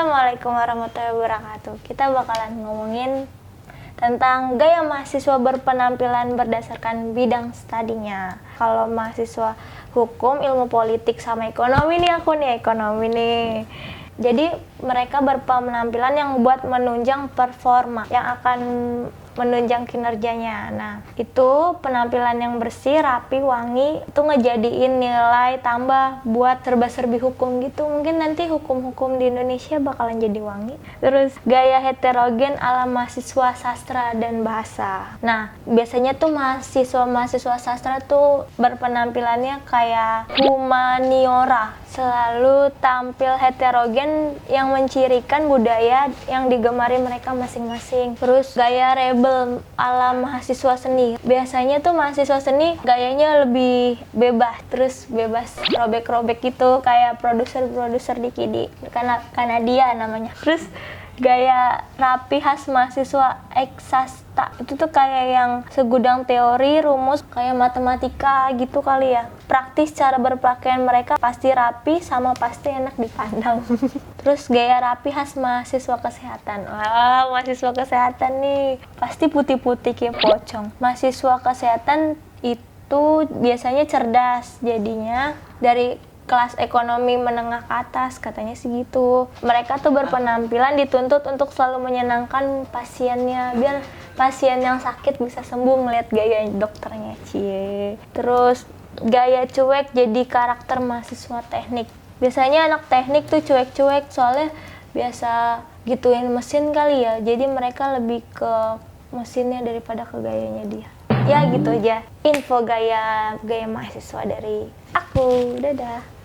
Assalamualaikum warahmatullahi wabarakatuh. Kita bakalan ngomongin tentang gaya mahasiswa berpenampilan berdasarkan bidang studinya. Kalau mahasiswa hukum, ilmu politik, sama ekonomi nih, aku nih ekonomi nih. Jadi mereka berpenampilan yang buat menunjang performa, yang akan menunjang kinerjanya. Nah, itu penampilan yang bersih, rapi, wangi, itu ngejadiin nilai tambah buat serba-serbi hukum gitu. Mungkin nanti hukum-hukum di Indonesia bakalan jadi wangi. Terus gaya heterogen ala mahasiswa sastra dan bahasa. Nah, biasanya tuh mahasiswa sastra tuh berpenampilannya kayak humaniora, selalu tampil heterogen yang mencirikan budaya yang digemari mereka masing-masing. Terus gaya rebel ala mahasiswa seni. Biasanya tuh mahasiswa seni gayanya lebih bebas, terus bebas robek-robek gitu kayak produser-produser di KIDI. Karena dia namanya. Terus gaya rapi khas mahasiswa eksasta itu tuh kayak yang segudang teori, rumus, kayak matematika gitu kali ya. Praktis cara berpakaian mereka pasti rapi sama pasti enak dipandang. Terus gaya rapi khas mahasiswa kesehatan. Wah, mahasiswa kesehatan nih pasti putih-putih kayak pocong. Mahasiswa kesehatan itu biasanya cerdas, jadinya dari kelas ekonomi menengah ke atas, katanya sih gitu. Mereka tuh berpenampilan dituntut untuk selalu menyenangkan pasiennya, biar pasien yang sakit bisa sembuh ngeliat gaya dokternya, cie. Terus gaya cuek jadi karakter mahasiswa teknik. Biasanya anak teknik tuh cuek-cuek, soalnya biasa gituin mesin kali ya, jadi mereka lebih ke mesinnya daripada ke gayanya dia. Ya gitu aja info gaya mahasiswa dari aku. Dadah.